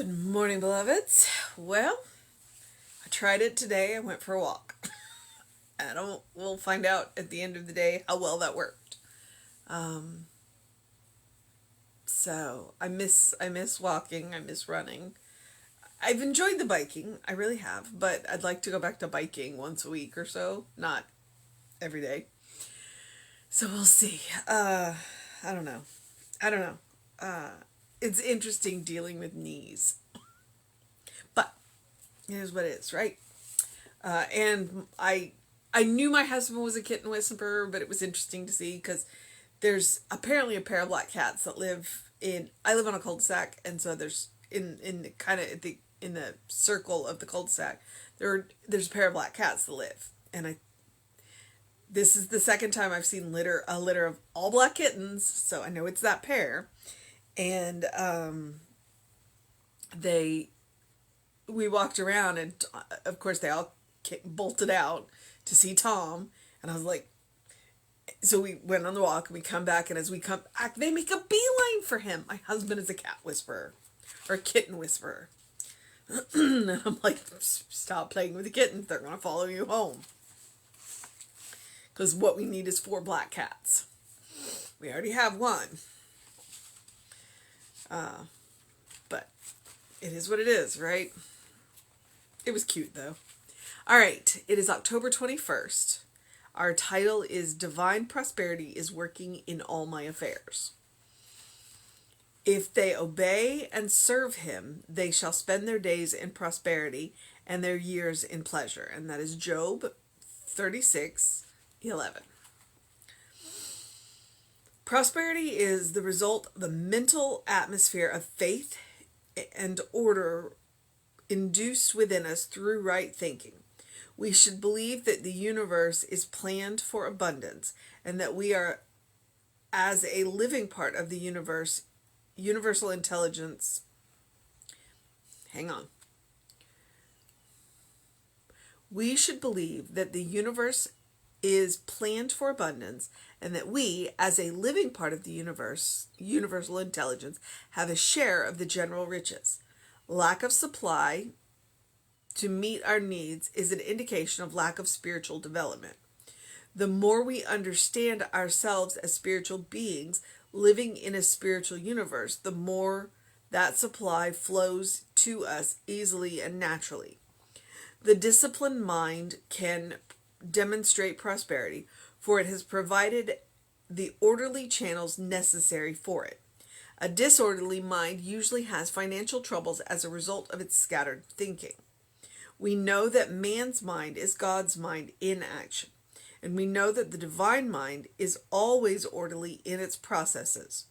Good morning, beloveds. Well, I tried it today. I went for a walk. We'll find out at the end of the day how well that worked. Um, so I miss walking. I miss running. I've enjoyed the biking. I really have, but I'd like to go back to biking once a week or so, not every day. So we'll see. I don't know. I don't know. Uh, it's interesting dealing with knees, but it is what it is, right? And I knew my husband was a kitten whisperer, but it was interesting to see because there's apparently a pair of black cats that live in. I live on a cul-de-sac, and so there's in the kind of in the circle of the cul-de-sac there's a pair of black cats that live, and I this is the second time I've seen a litter of all black kittens, so I know it's that pair, and they we walked around, and of course they all bolted out to see Tom, and I was like, so we went on the walk and we come back, and as we come back, they make a beeline for him. My husband is a cat whisperer or a kitten whisperer. And I'm like, stop playing with the kittens. They're going to follow you home. Because what we need is 4 black cats. We already have one. But it is what it is, right? It was cute, though. All right. It is October 21st. Our title is Divine Prosperity is Working in All My Affairs. If they obey and serve him, they shall spend their days in prosperity and their years in pleasure. And that is Job 36:11. Prosperity is the result of a mental atmosphere of faith and order induced within us through right thinking. We should believe that the universe is planned for abundance and that we are, as a living part of the universe, universal intelligence. Hang on. We should believe that the universe is planned for abundance and that we, as a living part of the universe, universal intelligence, have a share of the general riches. Lack of supply to meet our needs is an indication of lack of spiritual development. The more we understand ourselves as spiritual beings living in a spiritual universe, the more that supply flows to us easily and naturally. The disciplined mind can demonstrate prosperity, for it has provided the orderly channels necessary for it. A disorderly mind usually has financial troubles as a result of its scattered thinking. We know that man's mind is God's mind in action, and we know that the divine mind is always orderly in its processes.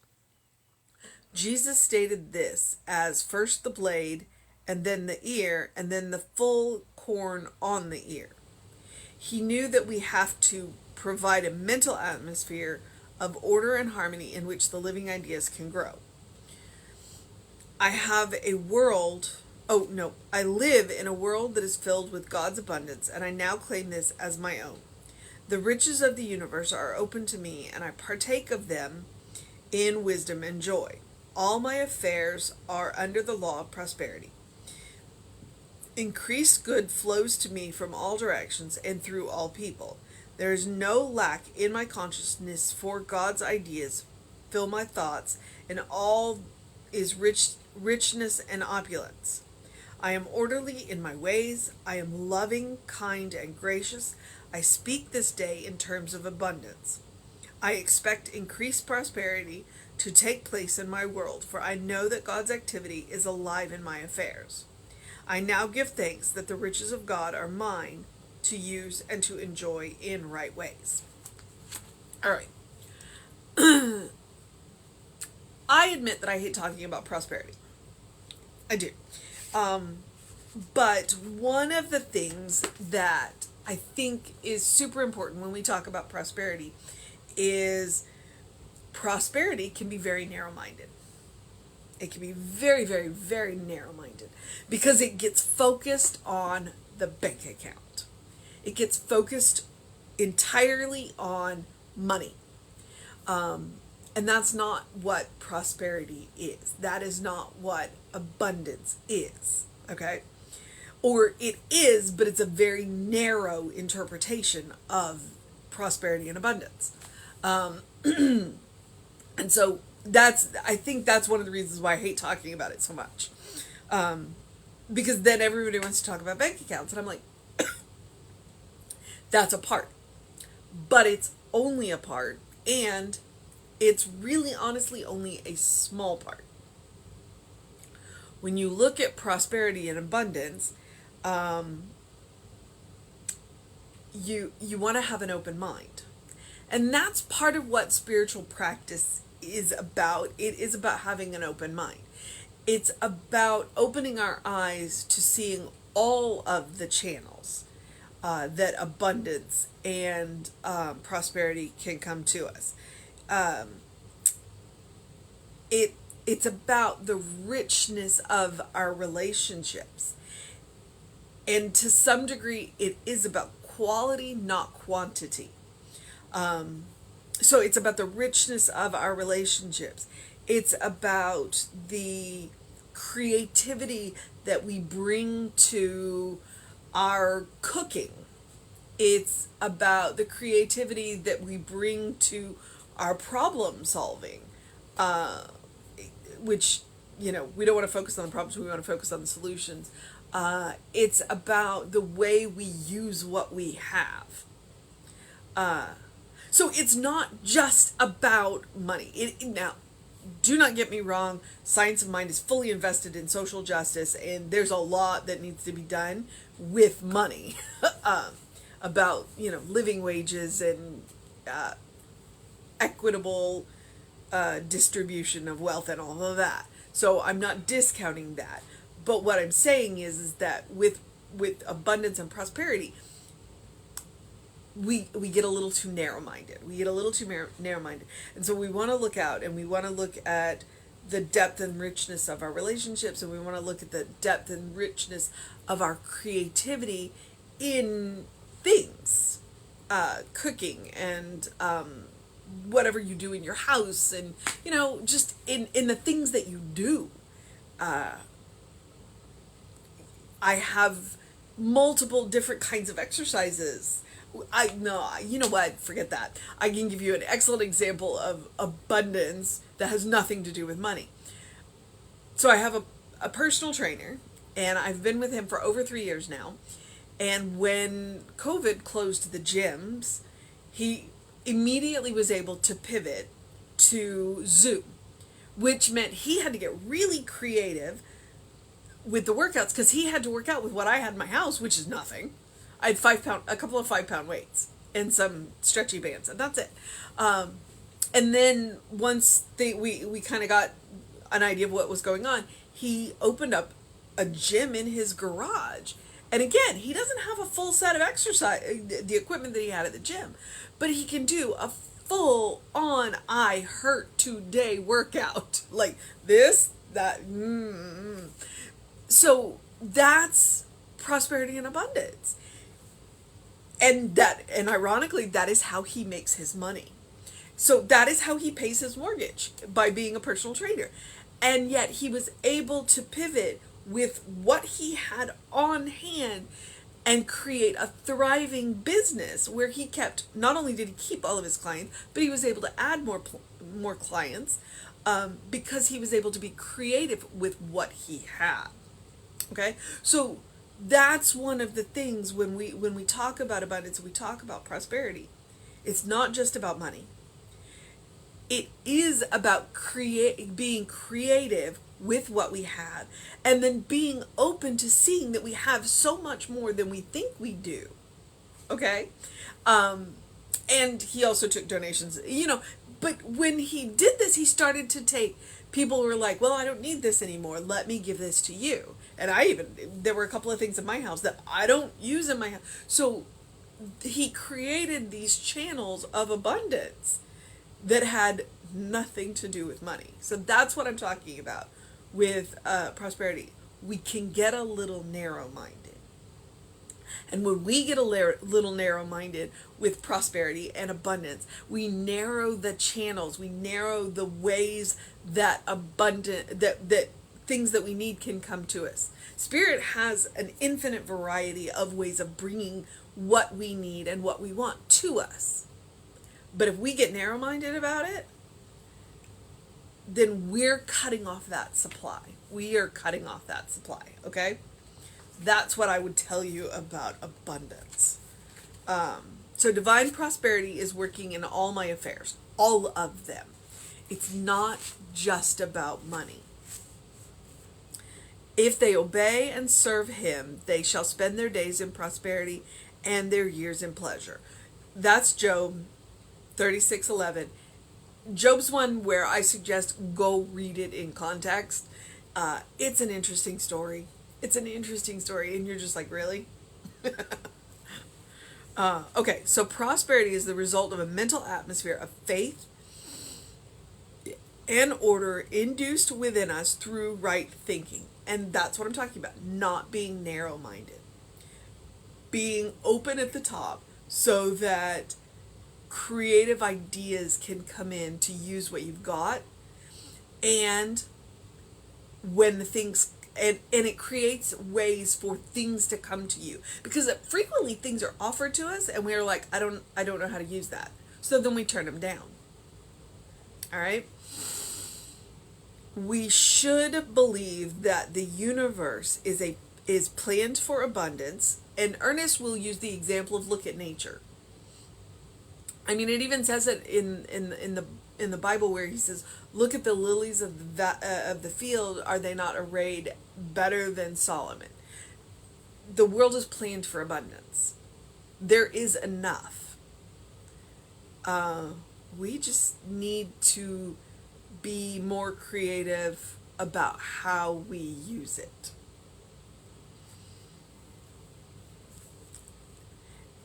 Jesus stated this as first the blade, and then the ear, and then the full corn on the ear. He knew that we have to provide a mental atmosphere of order and harmony in which the living ideas can grow. I live in a world that is filled with God's abundance, and I now claim this as my own. The riches of the universe are open to me, and I partake of them in wisdom and joy. All my affairs are under the law of prosperity. Increased good flows to me from all directions and through all people. There is no lack in my consciousness, for God's ideas fill my thoughts, and all is richness and opulence. I am orderly in my ways. I am loving, kind, and gracious. I speak this day in terms of abundance. I expect increased prosperity to take place in my world, for I know that God's activity is alive in my affairs. I now give thanks that the riches of God are mine to use and to enjoy in right ways. All right. I admit that I hate talking about prosperity. I do. But one of the things that I think is super important when we talk about prosperity is prosperity can be very narrow-minded. It can be very, very, very narrow-minded because it gets focused on the bank account. It gets focused entirely on money. And And that's not what prosperity is. That is not what abundance is. Okay? Or it is, but it's a very narrow interpretation of prosperity and abundance. And so I think that's one of the reasons why I hate talking about it so much. Because then everybody wants to talk about bank accounts. And I'm like, that's a part. But it's only a part. And it's really honestly only a small part. When you look at prosperity and abundance, you want to have an open mind. And that's part of what spiritual practice is about. It is about having an open mind. It's about opening our eyes to seeing all of the channels that abundance and prosperity can come to us. It's about the richness of our relationships. And to some degree, it is about quality, not quantity. So it's about the richness of our relationships. It's about the creativity that we bring to our cooking. It's about the creativity that we bring to our problem solving, which, we don't want to focus on the problems, we want to focus on the solutions. It's about the way we use what we have. So it's not just about money. Now, do not get me wrong, Science of Mind is fully invested in social justice, and there's a lot that needs to be done with money about, living wages and equitable distribution of wealth and all of that. So I'm not discounting that. But what I'm saying is that with abundance and prosperity, we get a little too narrow-minded. And so we want to look out, and we want to look at the depth and richness of our relationships, and we want to look at the depth and richness of our creativity in things, cooking and whatever you do in your house, and just in the things that you do. I have multiple different kinds of exercises. You know what? Forget that. I can give you an excellent example of abundance that has nothing to do with money. So I have a personal trainer, and I've been with him for over 3 years now. And when COVID closed the gyms, he immediately was able to pivot to Zoom, which meant he had to get really creative with the workouts, because he had to work out with what I had in my house, which is nothing. I had a couple of 5-pound weights and some stretchy bands, and that's it. And then once we kind of got an idea of what was going on, he opened up a gym in his garage. And again, he doesn't have a full set of exercise, the equipment that he had at the gym, but he can do a full-on I hurt today workout like this, that. So that's prosperity and abundance. And ironically, that is how he makes his money. So that is how he pays his mortgage, by being a personal trainer. And yet he was able to pivot with what he had on hand and create a thriving business where he kept, not only did he keep all of his clients, but he was able to add more clients because he was able to be creative with what he had. Okay? So that's one of the things when we talk about abundance, we talk about prosperity. It's not just about money. It is about being creative with what we have, and then being open to seeing that we have so much more than we think we do. Okay? And he also took donations, but when he did this, he started to take, people were like, well, I don't need this anymore. Let me give this to you. And there were a couple of things in my house that I don't use in my house. So he created these channels of abundance that had nothing to do with money. So that's what I'm talking about with prosperity. We can get a little narrow-minded. And when we get a little narrow-minded with prosperity and abundance, we narrow the channels, we narrow the ways that that things that we need can come to us. Spirit has an infinite variety of ways of bringing what we need and what we want to us. But if we get narrow-minded about it, then we're cutting off that supply. We are cutting off that supply, okay? That's what I would tell you about abundance. So divine prosperity is working in all my affairs, all of them. It's not just about money. If they obey and serve him, they shall spend their days in prosperity and their years in pleasure. That's Job 36:11. Job's one where I suggest go read it in context. It's an interesting story. It's an interesting story, and you're just like, really? Okay, so prosperity is the result of a mental atmosphere of faith and order induced within us through right thinking. And that's what I'm talking about. Not being narrow-minded. Being open at the top so that creative ideas can come in to use what you've got. And when the things... And it creates ways for things to come to you, because frequently things are offered to us and we're like, I don't know how to use that. So then we turn them down. All right. We should believe that the universe is planned for abundance. And Ernest will use the example of look at nature. I mean, it even says it in the Bible where he says, look at the lilies of the field, are they not arrayed better than Solomon? The world is planned for abundance. There is enough. We just need to be more creative about how we use it.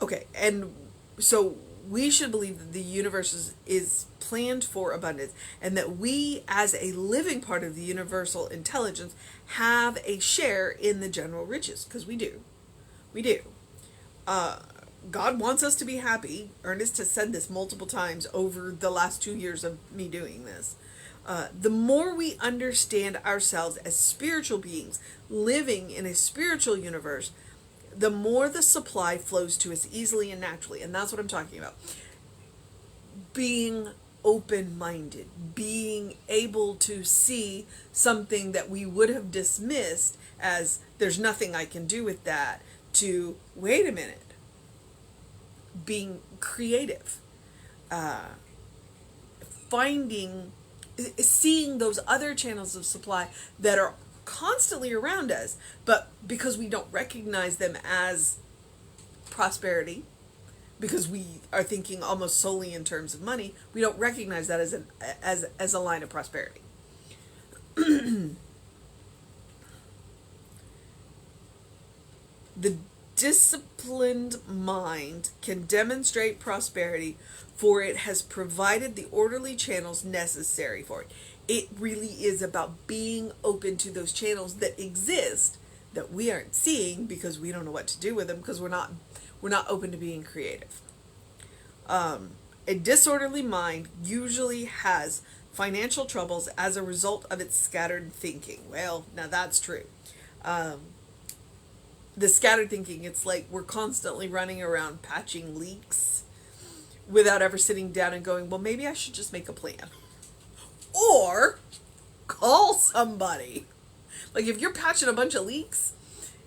Okay, and so we should believe that the universe is planned for abundance, and that we, as a living part of the universal intelligence, have a share in the general riches, because we do. We do. God wants us to be happy. Ernest has said this multiple times over the last 2 years of me doing this. The more we understand ourselves as spiritual beings living in a spiritual universe, the more the supply flows to us easily and naturally. And that's what I'm talking about. Being open-minded, being able to see something that we would have dismissed as there's nothing I can do with that, to wait a minute, being creative, seeing those other channels of supply that are constantly around us, but because we don't recognize them as prosperity, because we are thinking almost solely in terms of money, we don't recognize that as a line of prosperity. The disciplined mind can demonstrate prosperity, for it has provided the orderly channels necessary for it. It really is about being open to those channels that exist that we aren't seeing because we don't know what to do with them, because we're not open to being creative. A disorderly mind usually has financial troubles as a result of its scattered thinking. Well, now that's true. The scattered thinking, it's like we're constantly running around patching leaks without ever sitting down and going, well, maybe I should just make a plan. Or call somebody. Like if you're patching a bunch of leaks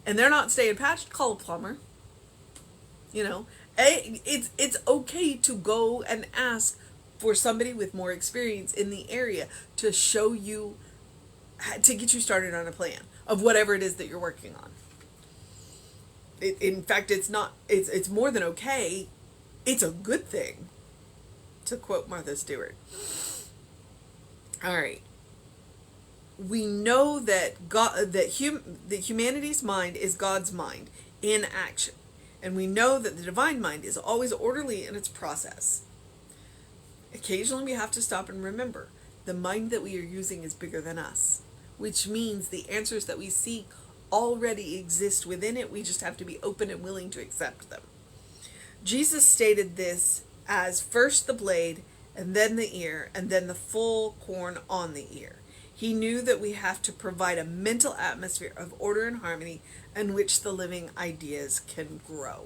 and they're not staying patched, call a plumber. You know, it's okay to go and ask for somebody with more experience in the area to show you, to get you started on a plan of whatever it is that you're working on. In fact, it's more than okay. It's a good thing, to quote Martha Stewart. All right. We know that that humanity's mind is God's mind in action. And we know that the divine mind is always orderly in its process. Occasionally we have to stop and remember the mind that we are using is bigger than us, which means the answers that we seek already exist within it. We just have to be open and willing to accept them. Jesus stated this as first the blade, and then the ear, and then the full corn on the ear. He knew that we have to provide a mental atmosphere of order and harmony in which the living ideas can grow.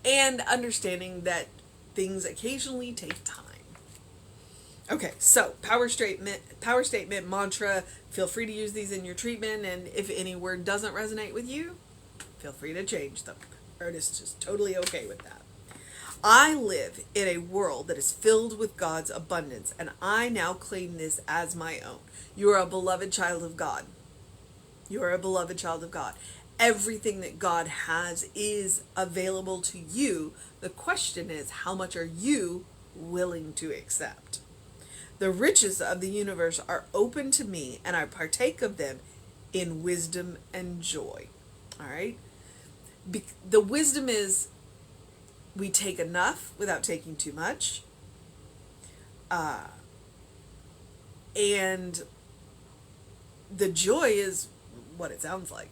And understanding that things occasionally take time. Okay, so power statement, mantra. Feel free to use these in your treatment, and if any word doesn't resonate with you, feel free to change them. Ernest is totally okay with that. I live in a world that is filled with God's abundance, and I now claim this as my own. You are a beloved child of God. You are a beloved child of God. Everything that God has is available to you. The question is, how much are you willing to accept? The riches of the universe are open to me, and I partake of them in wisdom and joy. All right? The wisdom is we take enough without taking too much. And the joy is what it sounds like.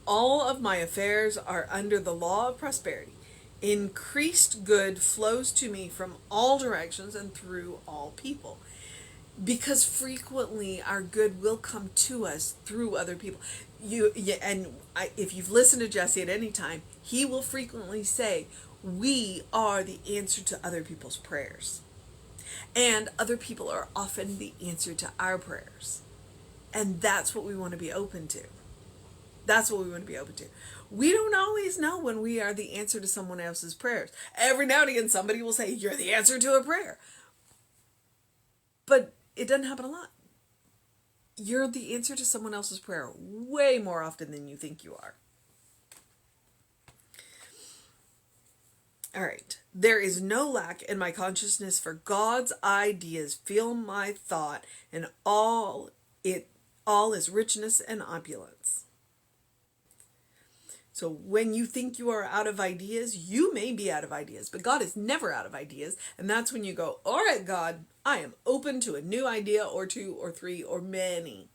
All of my affairs are under the law of prosperity. Increased good flows to me from all directions and through all people. Because frequently our good will come to us through other people. If you've listened to Jesse at any time, he will frequently say, we are the answer to other people's prayers. And other people are often the answer to our prayers. And that's what we want to be open to. That's what we want to be open to. We don't always know when we are the answer to someone else's prayers. Every now and again, somebody will say, you're the answer to a prayer. But it doesn't happen a lot. You're the answer to someone else's prayer way more often than you think you are. All right. There is no lack in my consciousness, for God's ideas fill my thought, and all is richness and opulence. So when you think you are out of ideas, you may be out of ideas, but God is never out of ideas. And that's when you go, all right, God, I am open to a new idea or two or three or many.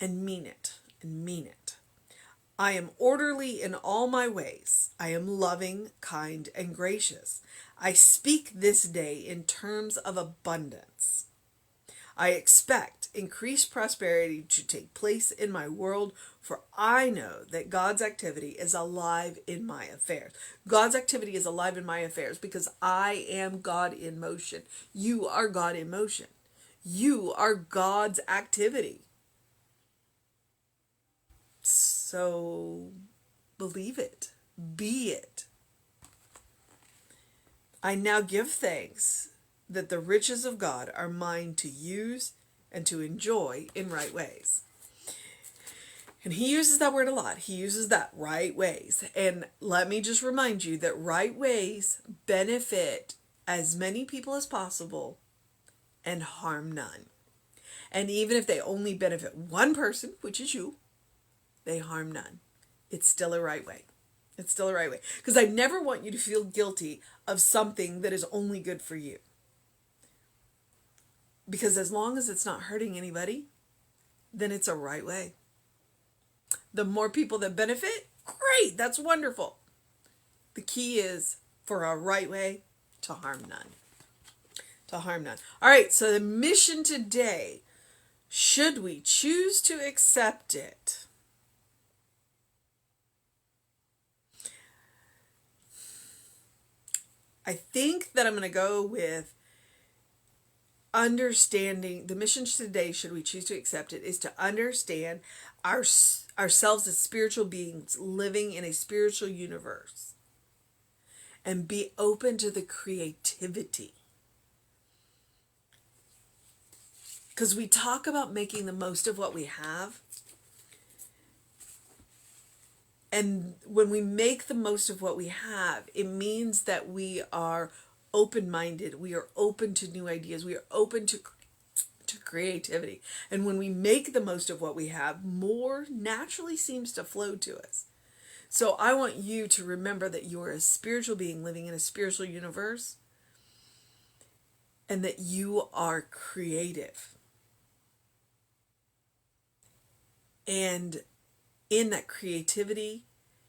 And mean it, and mean it. I am orderly in all my ways. I am loving, kind, and gracious. I speak this day in terms of abundance. I expect increased prosperity to take place in my world, for I know that God's activity is alive in my affairs. God's activity is alive in my affairs because I am God in motion. You are God in motion. You are God's activity. So believe it. Be it. I now give thanks that the riches of God are mine to use and to enjoy in right ways. And he uses that word a lot. He uses that right ways. And let me just remind you that right ways benefit as many people as possible and harm none. And even if they only benefit one person, which is you, they harm none. It's still a right way. It's still a right way. Because I never want you to feel guilty of something that is only good for you. Because as long as it's not hurting anybody, then it's a right way. The more people that benefit, great, that's wonderful. The key is for a right way to harm none. To harm none. All right, so the mission today, should we choose to accept it? I think that I'm going to go with understanding. The mission today, should we choose to accept it, is to understand ourselves as spiritual beings living in a spiritual universe and be open to the creativity. Because we talk about making the most of what we have. And when we make the most of what we have, it means that we are open-minded. We are open to new ideas. We are open to creativity. And when we make the most of what we have, more naturally seems to flow to us. So I want you to remember that you are a spiritual being living in a spiritual universe and that you are creative. And in that creativity,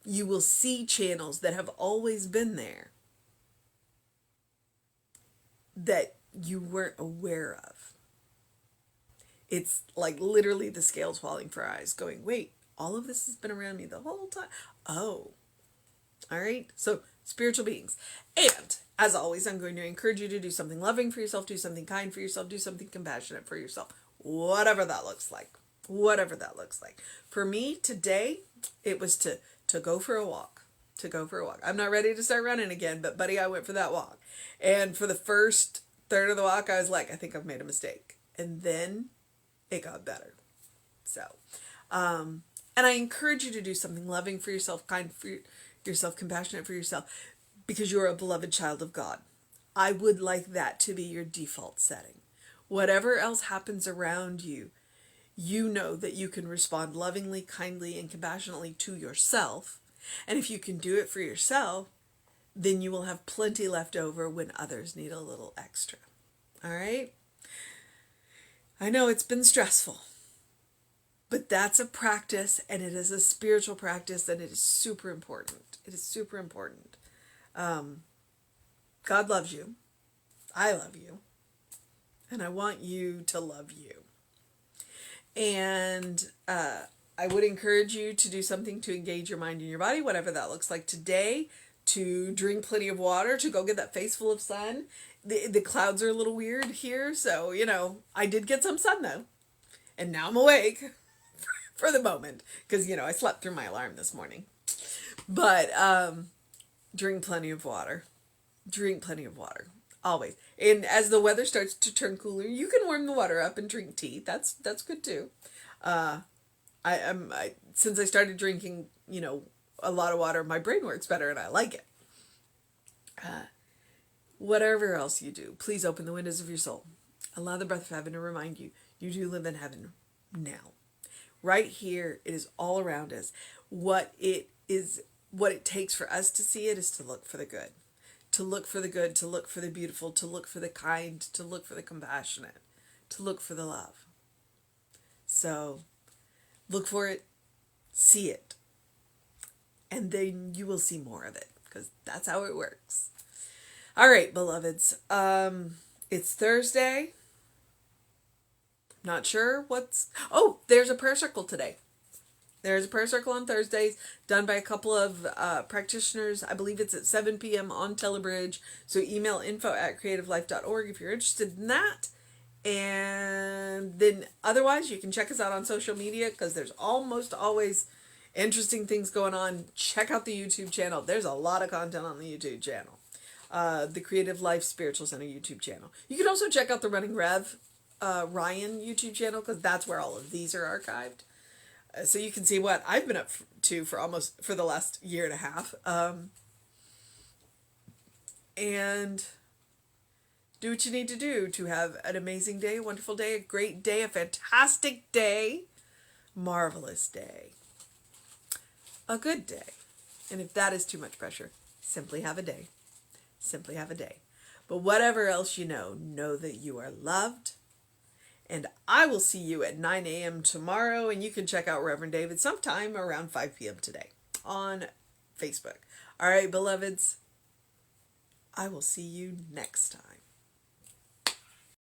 you will see channels that have always been there that you weren't aware of. It's like literally the scales falling for eyes, going, wait, all of this has been around me the whole time. Oh, all right. So, spiritual beings. And as always, I'm going to encourage you to do something loving for yourself, do something kind for yourself, do something compassionate for yourself, whatever that looks like. Whatever that looks like. For me today, it was to go for a walk. To go for a walk. I'm not ready to start running again, but buddy, I went for that walk. And for the first third of the walk, I was like, I think I've made a mistake. And then it got better. So, and I encourage you to do something loving for yourself, kind for yourself, compassionate for yourself, because you're a beloved child of God. I would like that to be your default setting. Whatever else happens around you, you know that you can respond lovingly, kindly, and compassionately to yourself. And if you can do it for yourself, then you will have plenty left over when others need a little extra. All right? I know it's been stressful, but that's a practice, and it is a spiritual practice, and it is super important. It is super important. God loves you. I love you. And I want you to love you. And I would encourage you to do something to engage your mind and your body, whatever that looks like today, to drink plenty of water, to go get that face full of sun. The clouds are a little weird here, so, I did get some sun, though. And now I'm awake for the moment, because, I slept through my alarm this morning. But drink plenty of water. Drink plenty of water. Always. And as the weather starts to turn cooler, you can warm the water up and drink tea. That's good too. Since I started drinking, a lot of water, my brain works better and I like it. Whatever else you do, please open the windows of your soul. Allow the breath of heaven to remind you, you do live in heaven now. Right here, it is all around us. What it takes for us to see it is to look for the good. To look for the good, to look for the beautiful, to look for the kind, to look for the compassionate, to look for the love. So, look for it, see it, and then you will see more of it, because that's how it works. All right, beloveds, it's Thursday. Not sure there's a prayer circle today. There's a prayer circle on Thursdays done by a couple of practitioners. I believe it's at 7 p.m. on Telebridge. So email info@creativelife.org if you're interested in that. And then otherwise, you can check us out on social media, because there's almost always interesting things going on. Check out the YouTube channel. There's a lot of content on the YouTube channel. The Creative Life Spiritual Center YouTube channel. You can also check out the Running Rev Ryan YouTube channel, because that's where all of these are archived. So you can see what I've been up to for the last year and a half. And do what you need to do to have an amazing day, a wonderful day, a great day, a fantastic day, marvelous day, a good day. And if that is too much pressure, simply have a day. Simply have a day. But whatever else know that you are loved. And I will see you at 9 a.m. tomorrow, and you can check out Reverend David sometime around 5 p.m. today on Facebook. All right, beloveds, I will see you next time.